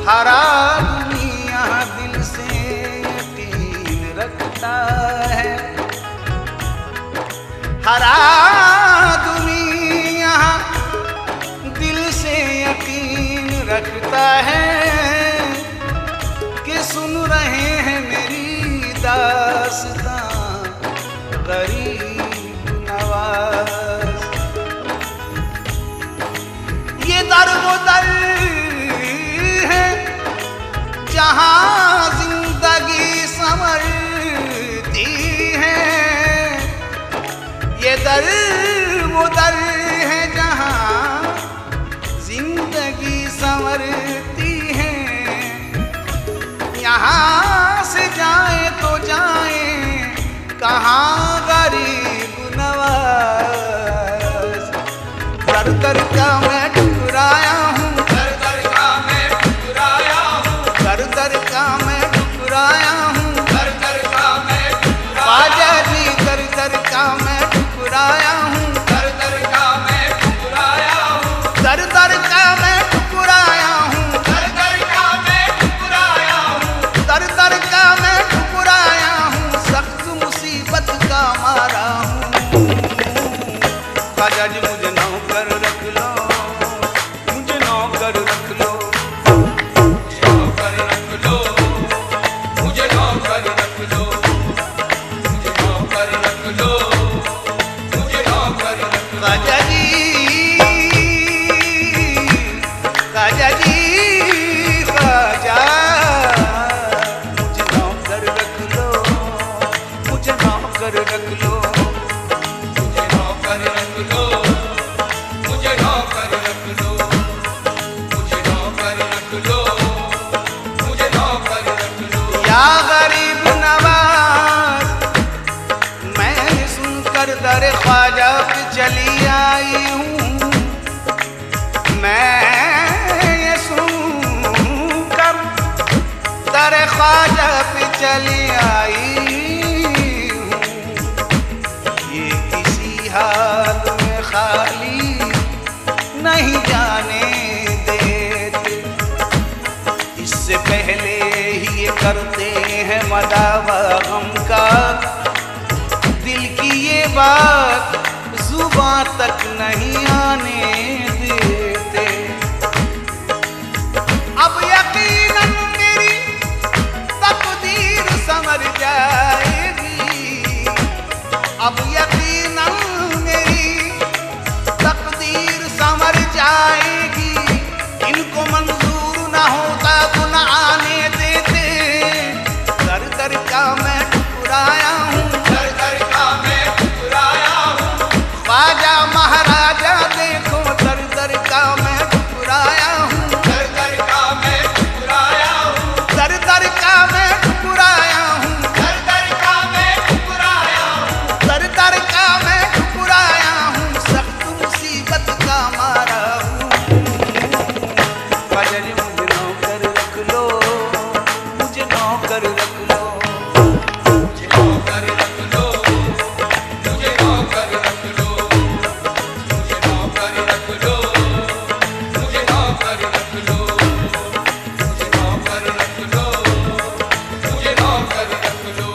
हर आदमी यहाँ दिल से यकीन रखता है, हर आदमी यहाँ दिल से यकीन रखता है कि सुन रहे हैं मेरी दास्तां गरीब नवाज। ये दर वो दर है जहाँ जिंदगी संवरती है, ये दर वो दर है जहाँ जिंदगी संवरती है। यहाँ से जाए तो जाए कहाँ गरीब नवाज। दर दर का मैं ठुकराया हूँ, दर दर का मैं ठुकराया हूँ, दर दर का मैं ठुकराया हूँ, दर दर का मैं ख्वाजा जी दर दर का मैं ठुकराया हूँ, दर दर का मैं ठुकराया हूँ, दर दर का मैं ठुकराया हूँ, दर दर का मैं ठुकराया हूँ, दर दर का मैं ठुकराया हूँ, सख्त मुसीबत का मारा हूँ। ख्वाजा जी मुझे नौकर रख लो, मुझे नौकर रख लो, नौकर रख लो, मुझे नौकर रख लो, मुझे नौकर रख लो, मुझे नौकर रख लो। ख्वाजा जी, ख्वाजा जी, ख्वाजा मुझे नौकर रख लो, मुझे नौकर रख लो, मुझे नौकर रख लो, मुझे नौकर रख लो, मुझे नौकर रख लो, मुझे नौकर रख लो। या गरीब नवाज मैंने सुनकर दर ख्वाजा पे चली आई हूँ, मैं ये सुनकर दर ख्वाजा पे चली आई हूँ। ये किसी हाल में खाली नहीं जाने देते, इससे पहले ही ये करते हैं मदावा गम का, दिल की ये बात जुबां तक नहीं आने देते। अब यकीनन मेरी तकदीर संवर जाएगी, अब यकीनन मेरी तकदीर संवर जाएगी। इनको मंजूर न होता तो न आने देते। दर दर का मैं ठुकराया हूँ, दर दर का मैं ठुकराया हूँ, ख्वाजा महाराजा देखो दर दर का मैं ठुकराया हूँ, दर दर का मैं ठुकराया हूँ, दर दर का मैं ठुकराया हूँ, दर दर का मैं ठुकराया हूँ, दर दर का मैं ठुकराया हूँ, सख्त मुसीबत का मारा हूँ। ख्वाजा जी मुझे नौकर रख लो, मुझे नौकर रख लो, मुझे नौकर रख लो, मुझे नौकर रख लो, मुझे नौकर रख लो, मुझे नौकर रख लो, मुझे नौकर रख लो, मुझे नौकर रख लो।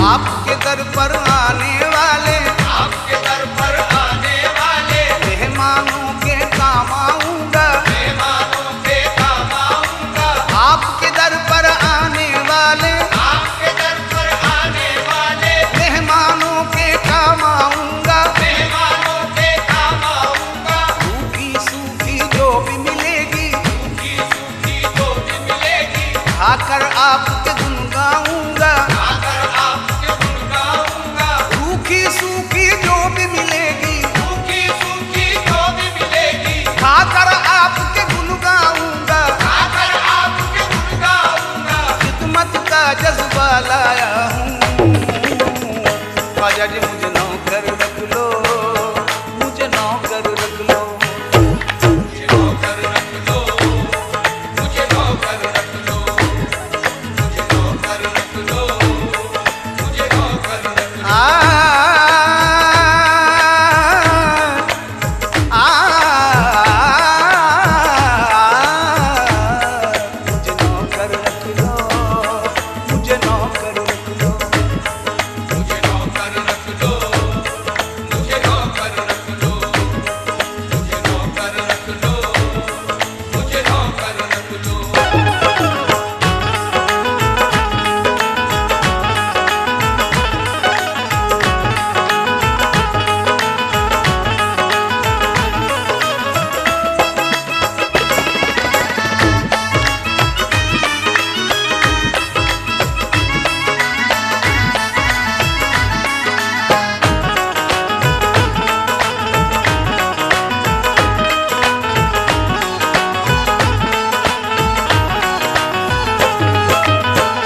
आपके दर पर आने वाले, आपके दर पर आने वाले मेहमानों के काम आऊंगा, मेहमानों के काम आऊंगा। आपके दर पर आने वाले, आपके दर पर आने वाले मेहमानों के काम आऊंगा, मेहमानों के काम आऊंगा। सूखी सूखी जो भी मिलेगी, सूखी सूखी जो भी मिलेगी, खाकर आपके गुन गाऊंगा, खाकर आपके गुन गाऊंगा। सूखी सूखी जो भी मिलेगी, सूखी सूखी जो भी मिलेगी, खाकर आपके गुन गाऊंगा, खाकर आपके गुन गाऊंगा। खिदमत का जज्बा लाया हूँ। ख्वाजा जी मुझे नौकर रख लो, मुझे नौकर रख लो, मुझे नौकर रख लो, मुझे नौकर रख लो, मुझे नौकर रख लो, मुझे नौकर रख लो।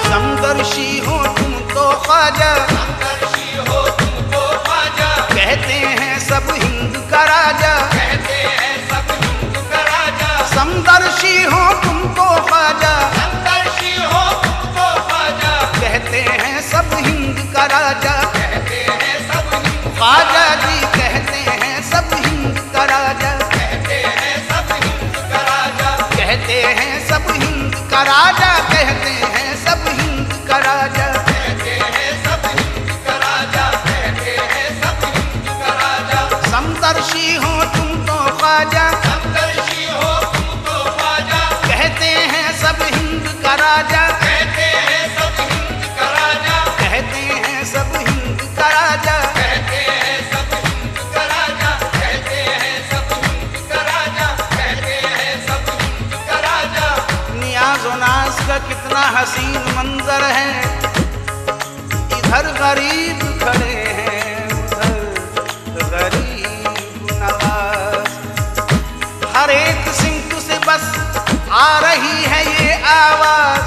समदर्शी हो तुम तो ख्वाजा, समदर्शी हो तुम तो ख्वाजा, कहते हैं सब हिंद का राजा, कहते हैं सब हिंद ख्वाजा जी, कहते हैं सब हिंद का राजा, कहते हैं सब हिंद का राजा, कहते हैं सब हिंद का राजा, कहते हैं सब हिंद का राजा, कहते हैं सब हिंद का राजा, कहते हैं सब हिंद का राजा। समदर्शी हो तुम तो ख्वाजा, समदर्शी हो कहते हैं सब हिंद का राजा, कहते हैं सब हिंद का राजा, कहते हैं सब हिंद का राजा, कहते हैं सब हिंद का राजा, कहते हैं सब हिंद का राजा, कहते हैं सब हिंद का राजा। नियाज़ व नाज़ का कितना हसीन मंजर है, इधर गरीब खड़े हैं, उधर गरीब नवाज। हर एक सिंक से बस आ रही है ये आवाज,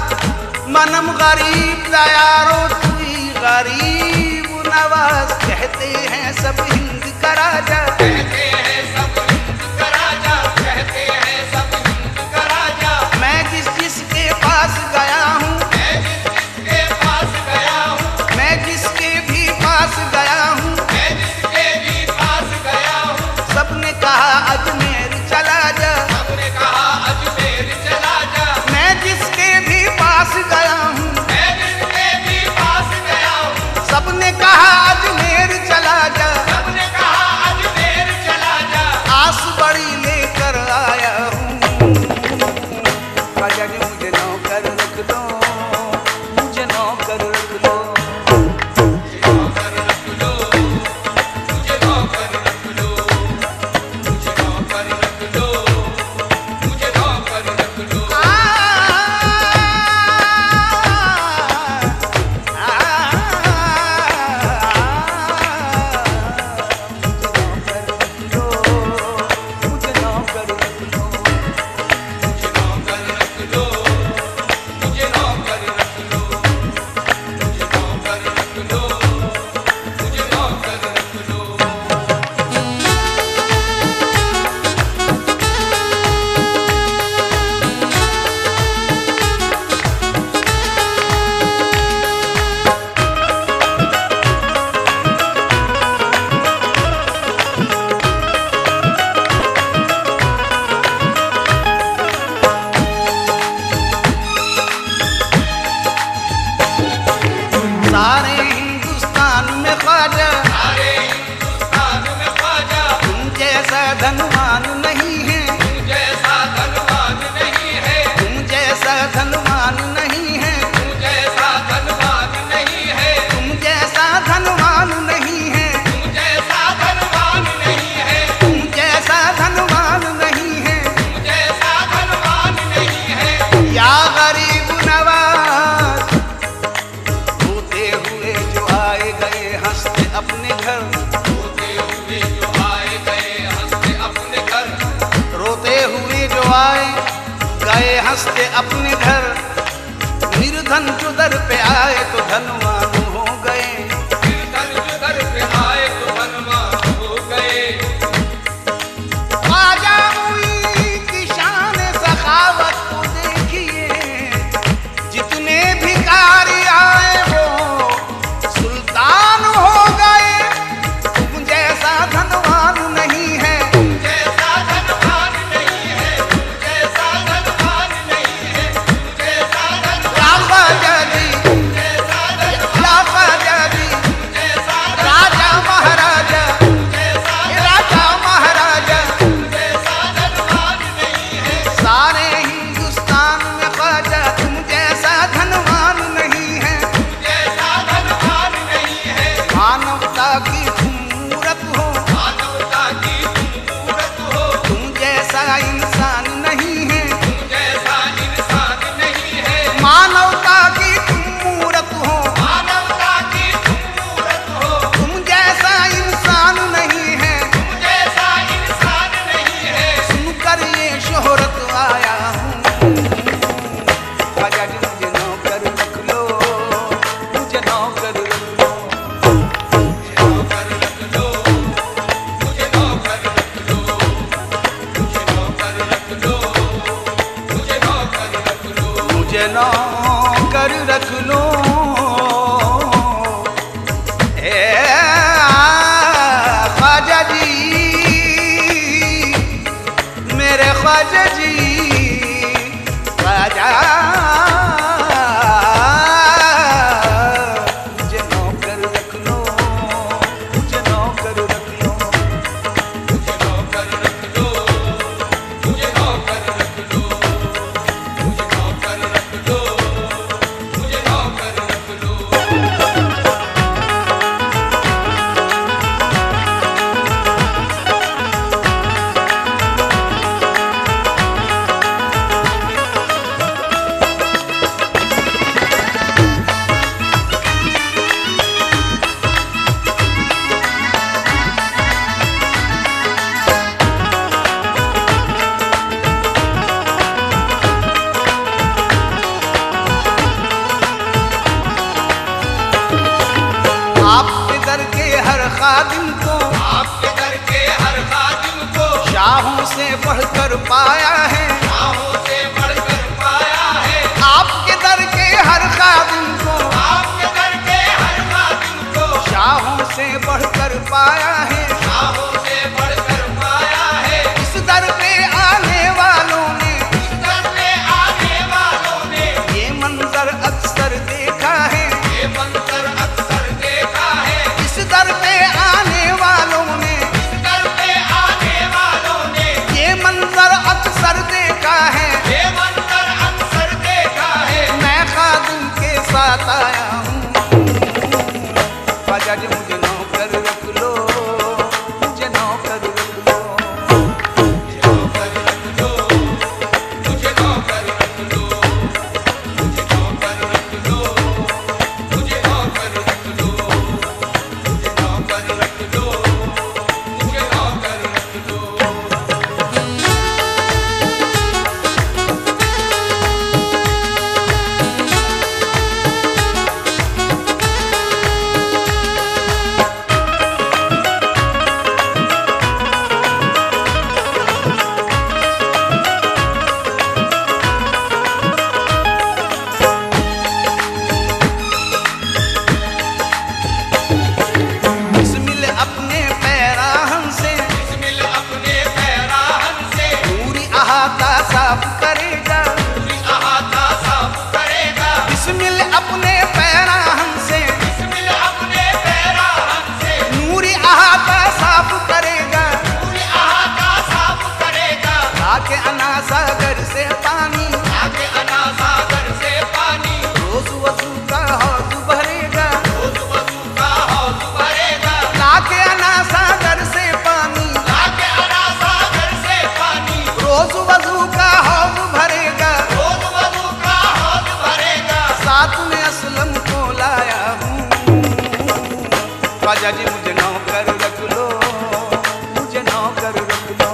मनम गरीब दयारो तुई गरीब नवाज। कहते हैं सब हिंद का राजा, कहते हैं सब हिंद का राजा, कहते हैं सब हिंद का राजा। मैं जिस जिसके पास गया हूँ, मैं जिस जिसके पास गया हूँ, मैं जिसके भी पास गया हूँ, मैं जिसके भी पास गया हूँ, सबने कहा अजमेर चला जा, सबने कहा अजमेर चला जा। मैं जिसके भी पास गया हूँ, मैं जिसके भी पास गया हूँ, सबने कहा अजमेर चला जा, सबने कहा अजमेर चला जा। आस बड़ी लेकर आया हूँ, ख्वाजा जी मुझे नौकर रख दो, मुझे नौकर रख लो, मुझे नौकर रख लो, मुझे नौकर रख लो, मुझे नौकर रख लो, मुझे नौकर रख लो। सारे हिंदुस्तान में ख्वाजा, सारे हिंदुस्तान में ख्वाजा, तुम जैसा धनवान नहीं है, तुम जैसा धनवान नहीं है, तुम जैसा धनवान नहीं है, तुम जैसा धनवान नहीं है, तुम जैसा धनवान नहीं है, तुम जैसा धनवान नहीं है, तुम जैसा धनवान नहीं है, तुम जैसा धनवान नहीं है। या गरीब नवाज, हंसते अपने घर, रोते हुए जो आए गए हंसते अपने घर, रोते हुए जो आए गए हंसते अपने घर। धन जो दर पे आए तो धनवान हो गए, धन जो दर पे आए तो धनवान हो गए। ख्वाजा मुई की शान सखावत को देखिए, जितने भिखारी आए वो सुल्तान हो गए। तुम जैसा धनवान नहीं है, जैसा धनवान नहीं है, जैसा धनवान नहीं है, जैसा धनवान ख्वाजा जी, जैसा धनवान ख्वाजा जी, जैसा राजा महाराजा, जैसा राजा महाराजा, जैसा धनवान नहीं है। सारे हिंदुस्तान में ख्वाजा तुम जैसा धनवान नहीं है। जैसा धनवान नहीं है। मानवता की तुम मूरत हो, मानवता की तुम मूरत हो, तुम जैसा इंसान नहीं है। तुम जैसा इंसान नहीं है। मानवता की तुम मूरत हो, मानवता की तुम मूरत हो, तुम जैसा इंसान नहीं है। तुम जैसा इंसान नहीं है। सुनकर ये शोहरत आया हूँ, ख्वाजा जी मुझे नौकर रख लो, मुझे नौकर रख लो। नौकर रख लो, मुझे नौकर रख लो, मुझे नौकर रख लो, मुझे नौकर रख लो। मुझे नौकर रख लो। ए ख्वाजा जी, मेरे ख्वाजा जी, ख्वाजा मुझे नौकर रख लो, मुझे नौकर रख लो। मुझे नौकर रख लो, मुझे नौकर रख लो, मुझे नौकर रख लो, मुझे नौकर रख लो। आपके दर के हर खादिम को, आपके दर के हर खादिम को शाहों से बढ़कर पाया है। शाहों से बढ़कर पाया है। आपके दर के हर खादिम को, आपके दर के हर खादिम को शाहों से बढ़कर पाया है। शाहों से बढ़कर पाया है। इस दर पे आने वालों ने इस दर पे आने वालों ने ये मंजर अक्सर देखा है। ये मंजर अक्सर देखा है। इस दर पे आने वालों ने इस दर पे आने वालों ने ये मंजर अक्सर देखा है। ये मंजर अक्सर देखा है। मैं खादिम के साथ आया हूँ, ख्वाजा जी मुझे नौकर रख लो, मुझे नौकर रख लो। नौकर रख लो, मुझे नौकर रख लो, मुझे नौकर रख लो, मुझे नौकर रख लो, मुझे नौकर रख लो, मुझे नौकर रख लो। बिस्मिल अपने पैराहन से बिस्मिल अपने पैराहन से पूरी अहाता साफ करेगा। पूरी अहाता साफ करेगा। बिस्मिल अपने पैराहन से बिस्मिल अपने पैराहन से नूरी अहाता साफ करेगा। पूरी अहाता साफ करेगा। ताकि अना सागर से पानी, आगे अना सागर से पानी रोज वजू का हौज भरेगा। रोज वजू का हौज भरेगा। ताकि अना सागर से पानी, आगे अना सागर से पानी रोज वजू का हौज भरेगा। रोज वजू का हौज भरेगा। साथ में असलम को लाया हूँ, ख्वाजा जी मुझे नौकर रख लो, मुझे नौकर रख लो।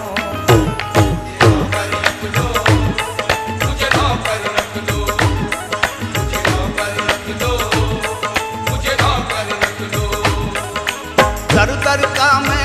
नौकर रख लो, मुझे नौकर रख लो, मुझे दर का मैं